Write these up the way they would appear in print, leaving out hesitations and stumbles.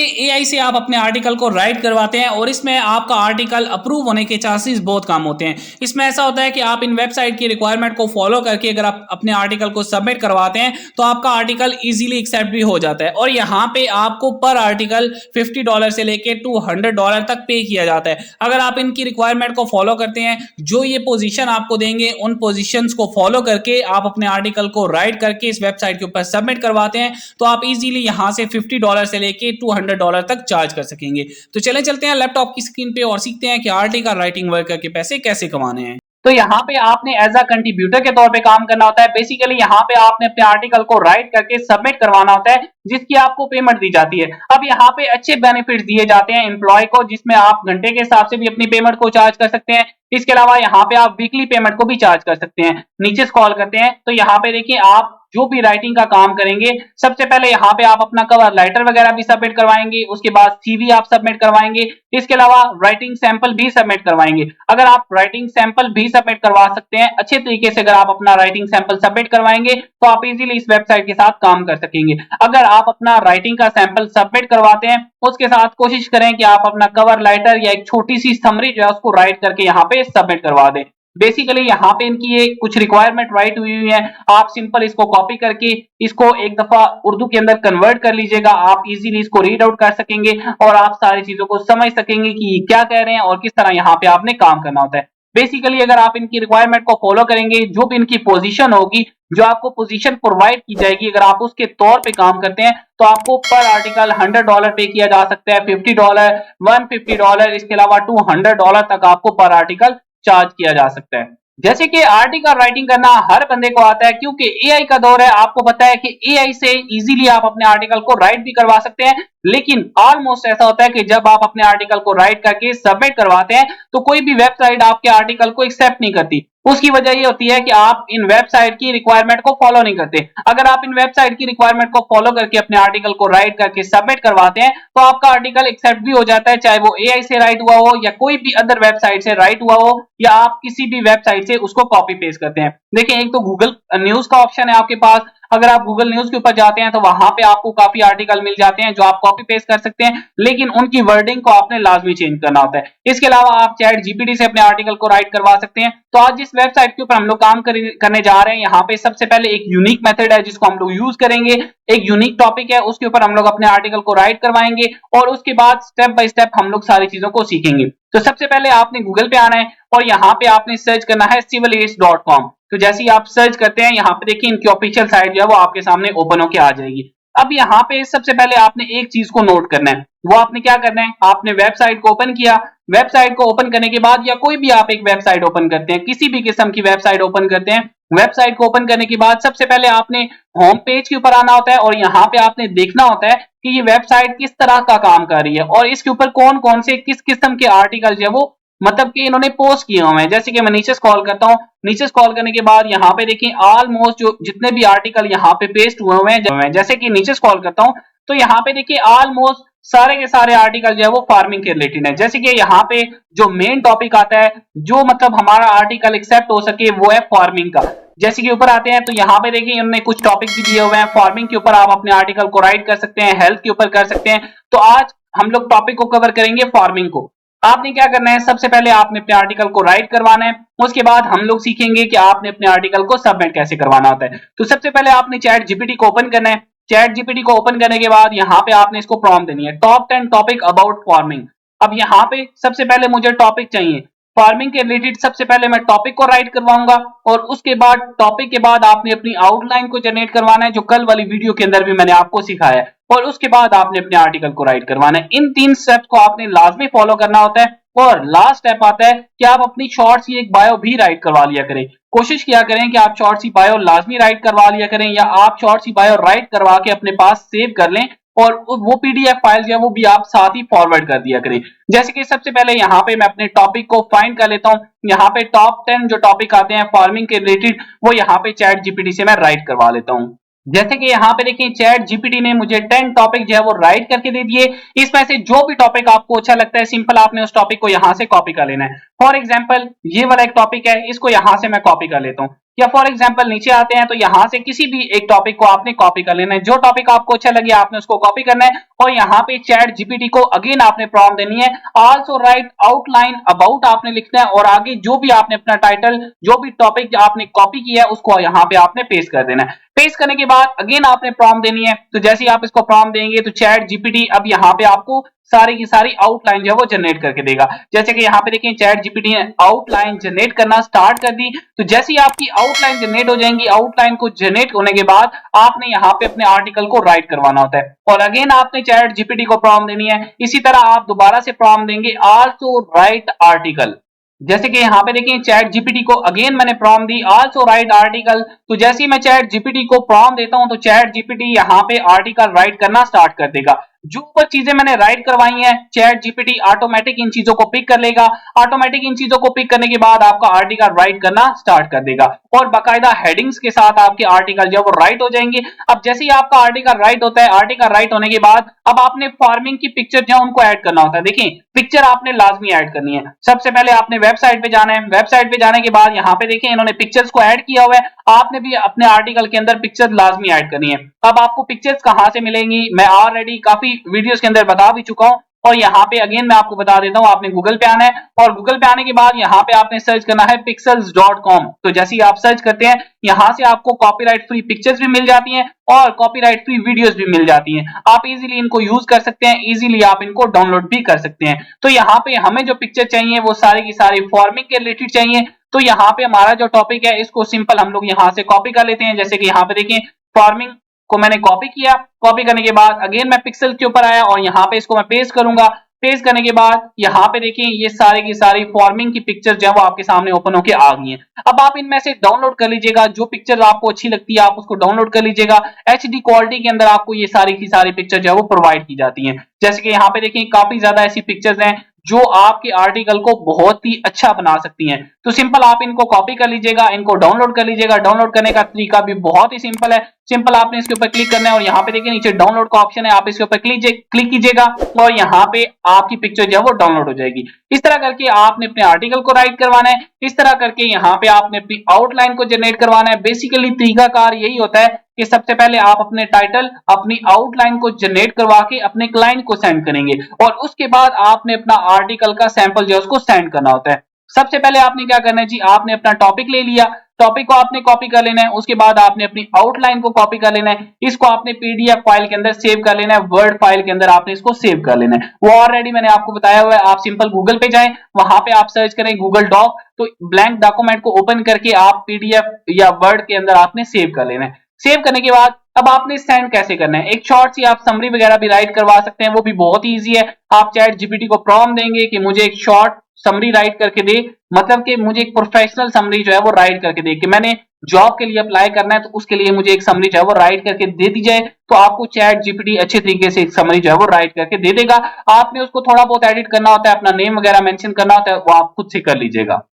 AI से आप अपने आर्टिकल को राइट करवाते हैं और इसमें आपका आर्टिकल अप्रूव होने के चांसेस बहुत कम होते हैं। इसमें ऐसा होता है कि आप इन वेबसाइट की रिक्वायरमेंट को फॉलो करके अगर आप अपने आर्टिकल को सबमिट करवाते हैं तो आपका आर्टिकल इजीली एक्सेप्ट भी हो जाता है और यहाँ पे आपको पर आर्टिकल $50 से लेके $200 तक पे किया जाता है। अगर आप इनकी रिक्वायरमेंट को फॉलो करते हैं, जो ये पोजीशन आपको देंगे उन पोजीशंस को फॉलो करके आप अपने आर्टिकल को राइट करके इस वेबसाइट के ऊपर सबमिट करवाते हैं तो आप इजीली यहाँ से $50 से लेके $200 तक चार्ज कर सकेंगे। तो चलते हैं लैपटॉप की स्क्रीन पे और सीखते हैं कि आर्टिकल राइटिंग वर्क करके पैसे कैसे कमाने हैं। तो यहाँ पे आपने एज अ कंट्रीब्यूटर के तौर पे काम करना होता है। बेसिकली यहाँ पे आपने अपने आर्टिकल को राइट करके सबमिट करवाना होता है जिसकी आपको पेमेंट दी जाती है। अब यहाँ पे अच्छे बेनिफिट्स दिए जाते हैं एम्प्लॉय को, जिसमें आप घंटे के हिसाब से भी अपनी पेमेंट को चार्ज कर सकते हैं। इसके अलावा यहाँ पे आप वीकली पेमेंट को भी चार्ज कर सकते हैं। नीचे स्क्रॉल करते हैं तो यहाँ पे देखिए आप जो भी राइटिंग का काम करेंगे, सबसे पहले यहाँ पे आप अपना कवर लेटर वगैरह भी सबमिट करवाएंगे, उसके बाद सीवी आप सबमिट करवाएंगे, इसके अलावा राइटिंग सैंपल भी सबमिट करवाएंगे। अगर आप राइटिंग सैंपल भी सबमिट करवा सकते हैं अच्छे तरीके से, अगर आप अपना राइटिंग सैंपल सबमिट करवाएंगे तो आप इजीली इस वेबसाइट के साथ काम कर सकेंगे। अगर आप अपना राइटिंग का सैंपल सबमिट करवाते हैं उसके साथ कोशिश करें कि आप अपना कवर लेटर या एक छोटी सी समरी जो है उसको राइट करके यहाँ पे सबमिट करवा दें। बेसिकली यहाँ पे इनकी ये कुछ रिक्वायरमेंट राइट हुई है, आप सिंपल इसको कॉपी करके इसको एक दफा उर्दू के अंदर कन्वर्ट कर लीजिएगा। आप इजीली इसको रीड आउट कर सकेंगे और आप सारी चीजों को समझ सकेंगे कि ये क्या कह रहे हैं और किस तरह यहाँ पे आपने काम करना होता है। बेसिकली अगर आप इनकी रिक्वायरमेंट को फॉलो करेंगे, जो भी इनकी पोजीशन होगी, जो आपको पोजीशन प्रोवाइड की जाएगी, अगर आप उसके तौर पे काम करते हैं तो आपको पर आर्टिकल $100 पे किया जा सकता है, $50, $150, इसके अलावा $200 तक आपको पर आर्टिकल चार्ज किया जा सकता है। जैसे कि आर्टिकल राइटिंग करना हर बंदे को आता है, क्योंकि एआई का दौर है। आपको पता है कि एआई से इजीली आप अपने आर्टिकल को राइट भी करवा सकते हैं, लेकिन ऑलमोस्ट ऐसा होता है कि जब आप अपने आर्टिकल को राइट करके सबमिट करवाते हैं तो कोई भी वेबसाइट आपके आर्टिकल को एक्सेप्ट नहीं करती। उसकी वजह ये होती है कि आप इन वेबसाइट की रिक्वायरमेंट को फॉलो नहीं करते। अगर आप इन वेबसाइट की रिक्वायरमेंट को फॉलो करके अपने आर्टिकल को राइट करके सबमिट करवाते हैं तो आपका आर्टिकल एक्सेप्ट भी हो जाता है, चाहे वो एआई से राइट हुआ हो या कोई भी अदर वेबसाइट से राइट हुआ हो या आप किसी भी वेबसाइट से उसको कॉपी पेस्ट करते हैं। देखिए, एक तो गूगल न्यूज का ऑप्शन है आपके पास। अगर आप गूगल न्यूज के ऊपर जाते हैं तो वहां पे आपको काफी आर्टिकल मिल जाते हैं जो आप कॉपी पेस्ट कर सकते हैं, लेकिन उनकी वर्डिंग को आपने लाजमी चेंज करना होता है। इसके अलावा आप चैट जीपीटी से अपने आर्टिकल को राइट करवा सकते हैं। तो आज जिस वेबसाइट के ऊपर हम लोग काम करने जा रहे हैं, यहाँ पे सबसे पहले एक यूनिक मेथड है जिसको हम लोग यूज करेंगे। एक यूनिक टॉपिक है, उसके ऊपर हम लोग अपने आर्टिकल को राइट करवाएंगे और उसके बाद स्टेप बाय स्टेप हम लोग सारी चीजों को सीखेंगे। तो सबसे पहले आपने गूगल पे आना है और यहाँ पे आपने सर्च करना है civil8.com। तो जैसे ही आप सर्च करते हैं, यहाँ पे देखिए इनकी ऑफिशियल साइट जो है वो आपके सामने ओपन होके आ जाएगी। अब यहाँ पे सबसे पहले आपने एक चीज को नोट करना है, वो आपने क्या करना है, आपने वेबसाइट को ओपन किया। वेबसाइट को ओपन करने के बाद, या कोई भी आप एक वेबसाइट ओपन करते हैं, किसी भी किस्म की वेबसाइट ओपन करते हैं, वेबसाइट को ओपन करने के बाद सबसे पहले आपने होम पेज के ऊपर आना होता है और यहाँ पे आपने देखना होता है कि ये वेबसाइट किस तरह का काम कर रही है और इसके ऊपर कौन कौन से किस किस्म के आर्टिकल जो है वो मतलब कि इन्होंने पोस्ट किए हुए हैं। जैसे कि मैं नीचे स्क्रॉल करता हूँ, नीचे स्क्रॉल करने के बाद यहाँ पे देखिए ऑलमोस्ट जो जितने भी आर्टिकल यहाँ पे पेस्ट हुए हुए हैं, जैसे कि नीचे स्क्रॉल करता हूँ तो यहाँ पे देखिए ऑलमोस्ट सारे के सारे आर्टिकल जो है वो फार्मिंग के रिलेटेड है। जैसे कि यहाँ पे जो मेन टॉपिक आता है, जो मतलब हमारा आर्टिकल एक्सेप्ट हो सके, वो है फार्मिंग का। जैसे कि ऊपर आते हैं तो यहाँ पे देखिए इन्होंने कुछ टॉपिक भी दिए हुए हैं। फार्मिंग के ऊपर आप अपने आर्टिकल को राइट कर सकते हैं, हेल्थ के ऊपर कर सकते हैं। तो आज हम लोग टॉपिक को कवर करेंगे फार्मिंग को। आपने क्या करना है, सबसे पहले आपने अपने आर्टिकल को राइट करवाना है, उसके बाद हम लोग सीखेंगे कि आपने अपने आर्टिकल को सबमिट कैसे करवाना होता है। तो सबसे पहले आपने चैट जीपीटी को ओपन करना है। चैट जीपीटी को ओपन करने के बाद यहाँ पे आपने इसको प्रॉम्प्ट देनी है, टॉप 10 टॉपिक अबाउट फार्मिंग। अब यहाँ पे सबसे पहले मुझे टॉपिक चाहिए फार्मिंग के रिलेटेड। सबसे पहले मैं टॉपिक को राइट करवाऊंगा और उसके बाद टॉपिक के बाद आपने अपनी आउटलाइन को जनरेट करवाना है, जो कल वाली वीडियो के अंदर भी मैंने आपको सिखाया है, और उसके बाद आपने अपने आर्टिकल को राइट करवाना है। इन 3 स्टेप्स को आपने लाजमी फॉलो करना होता है। और लास्ट स्टेप आता है कि आप अपनी शॉर्ट सी एक बायो भी राइट करवा लिया करें। कोशिश किया करें कि आप शॉर्ट सी बायो लाजमी राइट करवा लिया करें, या आप शॉर्ट सी बायो राइट करवा के अपने पास सेव कर लें और वो पीडीएफ फाइल जो है वो भी आप साथ ही फॉरवर्ड कर दिया करें। जैसे कि सबसे पहले यहाँ पे मैं अपने टॉपिक को फाइंड कर लेता हूँ। यहाँ पे टॉप 10 जो टॉपिक आते हैं फार्मिंग के रिलेटेड, वो यहाँ पे चैट जीपीटी से मैं राइट करवा लेता हूँ। जैसे कि यहाँ पे देखिए चैट जीपीटी ने मुझे 10 टॉपिक जो है वो राइट करके दे दिए। इसमें से जो भी टॉपिक आपको अच्छा लगता है, सिंपल आपने उस टॉपिक को यहाँ से कॉपी कर लेना है। फॉर एग्जांपल ये वाला एक टॉपिक है, इसको यहाँ से मैं कॉपी कर लेता हूँ। या फॉर एग्जांपल नीचे आते हैं तो यहाँ से किसी भी एक टॉपिक को आपने कॉपी कर लेना है, जो टॉपिक आपको अच्छा लगे आपने उसको कॉपी करना है और यहाँ पे चैट जीपीटी को अगेन आपने प्रॉम्प्ट देनी है आल्सो राइट आउटलाइन अबाउट आपने लिखना है और आगे जो भी आपने अपना टाइटल जो भी टॉपिक आपने कॉपी किया है उसको यहाँ पे आपने पेस्ट कर देना है। पेस्ट करने के बाद अगेन आपने प्रॉम्प्ट देनी है, तो जैसे ही आप इसको प्रॉम्प्ट देंगे तो चैट जीपीटी अब यहाँ पे आपको सारी की सारी आउटलाइन जो है वो जनरेट करके देगा। जैसे कि यहाँ पे देखिए चैट जीपीटी ने आउटलाइन जनरेट करना स्टार्ट कर दी, तो जैसे ही आपकी आउटलाइन जनरेट हो जाएंगी, आउटलाइन को जनरेट होने के बाद आपने यहाँ पे अपने आर्टिकल को राइट करवाना होता है और अगेन आपने चैट जीपीटी को प्रॉम्प्ट देनी है। इसी तरह आप दोबारा से प्रॉम्प्ट देंगे आल्सो राइट आर्टिकल। जैसे कि यहाँ पे देखिए चैट जीपीटी को अगेन मैंने प्रॉम्प्ट दी आल्सो राइट आर्टिकल, तो जैसे ही मैं चैट जीपीटी को प्रॉम्प्ट देता हूं तो चैट जीपीटी यहाँ पे आर्टिकल राइट करना स्टार्ट कर देगा। जो ऊपर चीजें मैंने राइट करवाई हैं चैट जीपीटी ऑटोमेटिक इन चीजों को पिक कर लेगा, ऑटोमेटिक इन चीजों को पिक करने के बाद आपका आर्टिकल राइट करना स्टार्ट कर देगा और बाकायदा हेडिंग्स के साथ आपके आर्टिकल जो वो राइट हो जाएंगे। अब जैसे ही आपका आर्टिकल राइट होता है, आर्टिकल राइट होने के बाद अब आपने फार्मिंग की पिक्चर जो उनको ऐड करना होता है। देखिए पिक्चर आपने लाजमी ऐड करनी है। सबसे पहले आपने वेबसाइट पे जाना है, वेबसाइट पे जाने के बाद यहाँ पे देखिए इन्होंने पिक्चर्स को ऐड किया हुआ है, आपने भी अपने आर्टिकल के अंदर पिक्चर लाजमी ऐड करनी है। अब आपको पिक्चर्स कहां से मिलेंगी मैं ऑलरेडी काफी वीडियोस के अंदर बता भी चुका हूं और यहाँ पे अगेन मैं आपको बता देता हूं। आपने गूगल पे आना है और गूगल पे आने के बाद यहाँ पे आपने सर्च करना है pixels.com। तो जैसे ही आप सर्च करते हैं यहाँ से आपको कॉपीराइट फ्री पिक्चर्स भी मिल जाती हैं और कॉपीराइट फ्री वीडियोस भी मिल जाती हैं। आप इजीली इनको यूज कर सकते हैं, इजीली आप इनको डाउनलोड भी कर सकते हैं। तो यहाँ पे हमें जो पिक्चर चाहिए वो सारी की सारी फार्मिंग के रिलेटेड चाहिए। तो यहाँ पे हमारा जो टॉपिक है इसको सिंपल हम लोग यहाँ से कॉपी कर लेते हैं। जैसे कि यहाँ पे देखिए फार्मिंग को मैंने कॉपी किया, कॉपी करने के बाद अगेन मैं पिक्सल के ऊपर आया और यहाँ पे इसको मैं पेस्ट करूंगा। पेस्ट करने के बाद यहाँ पे देखिए ये सारी की सारी फार्मिंग की पिक्चर जो है वो आपके सामने ओपन होके आ गई हैं। अब आप इनमें से डाउनलोड कर लीजिएगा, जो पिक्चर आपको अच्छी लगती है आप उसको डाउनलोड कर लीजिएगा। एचडी क्वालिटी के अंदर आपको ये सारी की सारी पिक्चर जो है वो प्रोवाइड की जाती हैं। जैसे कि यहाँ पे देखिए काफी ज्यादा ऐसी पिक्चर्स हैं जो आपके आर्टिकल को बहुत ही अच्छा बना सकती हैं। तो सिंपल आप इनको कॉपी कर लीजिएगा, इनको डाउनलोड कर लीजिएगा। डाउनलोड करने का तरीका भी बहुत ही सिंपल है। सिंपल आपने इसके ऊपर क्लिक करना है और यहाँ पे देखिए नीचे डाउनलोड का ऑप्शन है, आप इसके ऊपर क्लिक कीजिएगा और यहाँ पे आपकी पिक्चर जो है वो डाउनलोड हो जाएगी। इस तरह करके आपने अपने आर्टिकल को राइट करवाना है, इस तरह करके यहाँ पे आपने अपनी आउटलाइन को जनरेट करवाना है। बेसिकली तरीकाकार यही होता है कि सबसे पहले आप अपने टाइटल अपनी आउटलाइन को जनरेट करवा के अपने क्लाइंट को सेंड करेंगे और उसके बाद आपने अपना आर्टिकल का सैंपल जो है उसको सेंड करना होता है। सबसे पहले आपने क्या करना है जी, आपने अपना टॉपिक ले लिया, टॉपिक को आपने कॉपी कर लेना है, उसके बाद आपने अपनी आउटलाइन को कॉपी कर लेना है, इसको आपने पीडीएफ फाइल के अंदर सेव कर लेना है, वर्ड फाइल के अंदर आपने इसको सेव कर लेना है। वो ऑलरेडी मैंने आपको बताया हुआ है। आप सिंपल गूगल पे जाएं, वहां पे आप सर्च करें गूगल डॉक, तो ब्लैंक डॉक्यूमेंट को ओपन करके आप पीडीएफ या वर्ड के अंदर आपने सेव कर लेना है। सेव करने के बाद अब आपने सेंड कैसे करना है, एक शॉर्ट सी आप समरी वगैरह भी राइट करवा सकते हैं, वो भी बहुत ही ईजी है। आप चैट जीपीटी को प्रॉम्प्ट देंगे कि मुझे एक शॉर्ट समरी राइट करके दे, मतलब कि मुझे एक प्रोफेशनल समरी जो है वो राइट करके दे कि मैंने जॉब के लिए अप्लाई करना है तो उसके लिए मुझे एक समरी जो है वो राइट करके दे दी जाए, तो आपको चैट जीपीटी अच्छे तरीके से एक समरी जो है वो राइट करके दे देगा। आपने उसको थोड़ा बहुत एडिट करना होता है, अपना नेम वगैरह मेंशन करना होता है, वो आप खुद से कर लीजिएगा।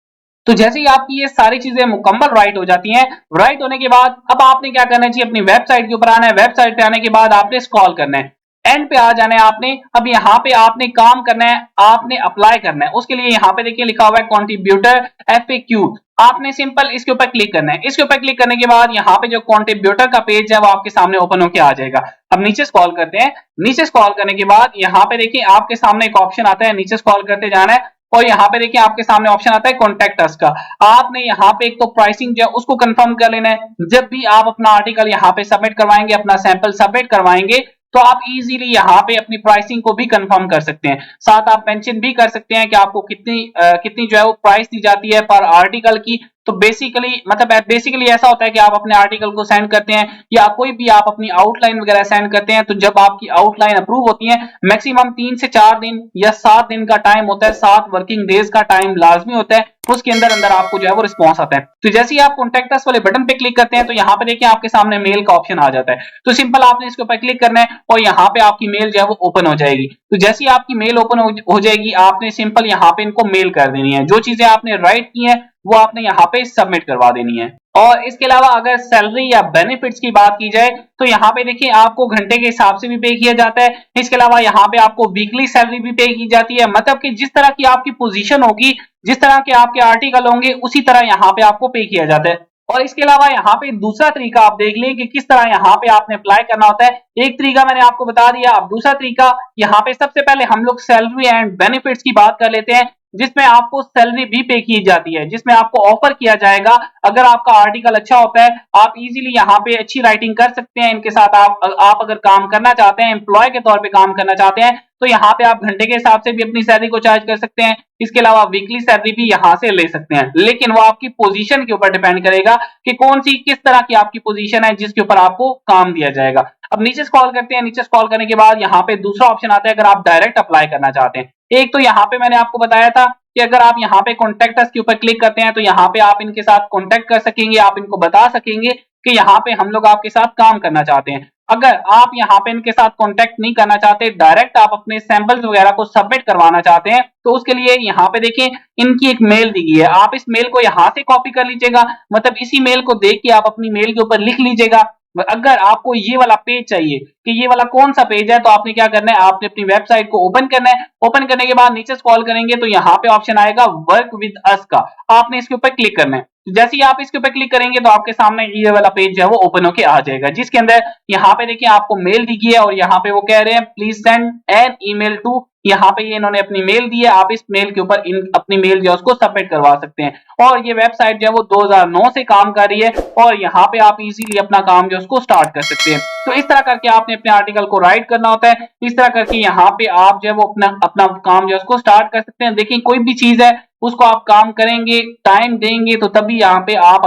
तो जैसे ही आपकी ये सारी चीजें मुकम्मल राइट हो जाती हैं, राइट होने के बाद अब आपने क्या करना है जी, अपनी वेबसाइट के ऊपर आना है। वेबसाइट पे आने के बाद आपने स्क्रॉल करना है, एंड पे आ जाना है आपने। अब यहाँ पे आपने काम करना है, आपने अप्लाई करना है। उसके लिए यहाँ पे देखिए लिखा हुआ है कंट्रीब्यूटर FAQ, आपने सिंपल इसके ऊपर क्लिक करना है। इसके ऊपर क्लिक करने के बाद यहाँ पे जो कंट्रीब्यूटर का पेज है वो आपके सामने ओपन होकर आ जाएगा। अब नीचे स्क्रॉल करते हैं, नीचे स्क्रॉल करने के बाद यहाँ पे देखिए आपके सामने एक ऑप्शन आता है, नीचे स्क्रॉल करते जाना है और यहाँ पे देखिए आपके सामने ऑप्शन आता है कॉन्टैक्ट अस का। आपने यहाँ पे एक तो प्राइसिंग जो है उसको कंफर्म कर लेना है। जब भी आप अपना आर्टिकल यहाँ पे सबमिट करवाएंगे, अपना सैंपल सबमिट करवाएंगे, तो आप इजीली यहाँ पे अपनी प्राइसिंग को भी कंफर्म कर सकते हैं। साथ आप मेंशन भी कर सकते हैं कि आपको कितनी जो है वो प्राइस दी जाती है पर आर्टिकल की। तो बेसिकली ऐसा होता है कि आप अपने आर्टिकल को सेंड करते हैं या कोई भी आप अपनी आउटलाइन वगैरह सेंड करते हैं, तो जब आपकी आउटलाइन अप्रूव होती है मैक्सिमम 3 से 4 दिन या 7 दिन का टाइम होता है, 7 वर्किंग डेज का टाइम लाजमी होता है, उसके अंदर आपको जो है वो रिस्पॉन्स आता है। तो जैसे ही आप कॉन्टैक्ट अस वाले बटन पे क्लिक करते हैं तो यहाँ पे देखिए आपके सामने मेल का ऑप्शन आ जाता है। तो सिंपल आपने इसके ऊपर क्लिक करना है और यहाँ पे आपकी मेल जो है वो ओपन हो जाएगी। तो जैसे ही आपकी मेल ओपन हो जाएगी, आपने सिंपल यहाँ पे इनको मेल कर देनी है। जो चीजें आपने राइट की है वो आपने यहाँ पे सबमिट करवा देनी है। और इसके अलावा अगर सैलरी या बेनिफिट्स की बात की जाए तो यहाँ पे देखिए आपको घंटे के हिसाब से भी पे किया जाता है। इसके अलावा यहाँ पे आपको वीकली सैलरी भी पे की जाती है, मतलब कि जिस तरह की आपकी पोजीशन होगी, जिस तरह के आपके आर्टिकल होंगे, उसी तरह यहाँ पे आपको पे किया जाता है। और इसके अलावा यहाँ पे दूसरा तरीका आप देख लें कि किस तरह यहाँ पे आपने अप्लाई करना होता है। एक तरीका मैंने आपको बता दिया। अब दूसरा तरीका, यहाँ पे सबसे पहले हम लोग सैलरी एंड बेनिफिट्स की बात कर लेते हैं, जिसमें आपको सैलरी भी पे की जाती है, जिसमें आपको ऑफर किया जाएगा। अगर आपका आर्टिकल अच्छा होता है, आप इजीली यहाँ पे अच्छी राइटिंग कर सकते हैं। इनके साथ आप अगर काम करना चाहते हैं, एम्प्लॉय के तौर पे काम करना चाहते हैं, तो यहाँ पे आप घंटे के हिसाब से भी अपनी सैलरी को चार्ज कर सकते हैं। इसके अलावा वीकली सैलरी भी यहाँ से ले सकते हैं, लेकिन वो आपकी पोजीशन के ऊपर डिपेंड करेगा कि कौन सी किस तरह की आपकी पोजीशन है जिसके ऊपर आपको काम दिया जाएगा। अब नीचे स्क्रॉल करते हैं। नीचे स्क्रॉल करने के बाद यहाँ पे दूसरा ऑप्शन आता है, अगर आप डायरेक्ट अप्लाई करना चाहते हैं। एक तो यहाँ पे मैंने आपको बताया था कि अगर आप यहाँ पे कॉन्टेक्ट अस के ऊपर क्लिक करते हैं, तो यहाँ पे आप इनके साथ कॉन्टेक्ट कर सकेंगे, आप इनको बता सकेंगे कि यहाँ पे हम लोग आपके साथ काम करना चाहते हैं। अगर आप यहाँ पे इनके साथ कॉन्टेक्ट नहीं करना चाहते, डायरेक्ट आप अपने सैंपल्स वगैरह को सबमिट करवाना चाहते हैं, तो उसके लिए यहाँ पे देखें इनकी एक मेल दी गई है। आप इस मेल को यहाँ से कॉपी कर लीजिएगा, मतलब इसी मेल को देख के आप अपनी मेल के ऊपर लिख लीजिएगा। अगर आपको ये वाला पेज चाहिए कि ये वाला कौन सा पेज है, तो आपने क्या करना है, आपने अपनी वेबसाइट को ओपन करना है। ओपन करने के बाद नीचे स्क्रॉल करेंगे तो यहाँ पे ऑप्शन आएगा वर्क विद अस का, आपने इसके ऊपर क्लिक करना है। जैसे ही आप इसके ऊपर क्लिक करेंगे तो आपके सामने ये वाला पेज जो है वो ओपन होके आ जाएगा, जिसके अंदर यहाँ पे देखिए आपको मेल दी गई है और यहाँ पे वो कह रहे हैं please send an email to, यहाँ पे ये इन्होंने अपनी मेल दी है। आप इस मेल के ऊपर अपनी मेल जो है उसको सबमिट करवा सकते हैं। और ये वेबसाइट जो है वो 2009 से काम कर रही है और यहाँ पे आप इजीली अपना काम जो है उसको स्टार्ट कर सकते हैं। तो इस तरह करके आपने अपने आर्टिकल को राइट करना होता है। इस तरह करके यहाँ पे आप जो है वो अपना काम जो है उसको स्टार्ट कर सकते हैं। देखिए कोई भी चीज है उसको आप काम करेंगे, टाइम देंगे, तो तभी यहाँ पे आप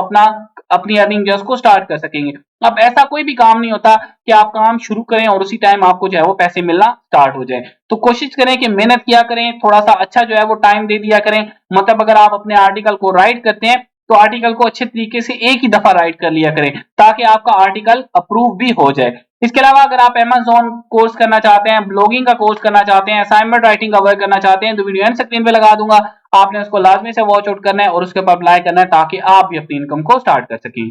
अपनी अर्निंग जो है उसको स्टार्ट कर सकेंगे। अब ऐसा कोई भी काम नहीं होता कि आप काम शुरू करें और उसी टाइम आपको जो है वो पैसे मिलना स्टार्ट हो जाए। तो कोशिश करें कि मेहनत किया करें, थोड़ा सा अच्छा जो है वो टाइम दे दिया करें। मतलब अगर आप अपने आर्टिकल को राइट करते हैं तो आर्टिकल को अच्छे तरीके से एक ही दफा राइट कर लिया करें, ताकि आपका आर्टिकल अप्रूव भी हो जाए। इसके अलावा अगर आप Amazon कोर्स करना चाहते हैं, ब्लॉगिंग का कोर्स करना चाहते हैं, असाइनमेंट राइटिंग का वर्क करना चाहते हैं, तो वीडियो एंड स्क्रीन पे लगा दूंगा, आपने उसको लाजमी से वॉच आउट करना है और उसके ऊपर अप्लाई करना है, ताकि आप भी अपनी इनकम को स्टार्ट कर सकें।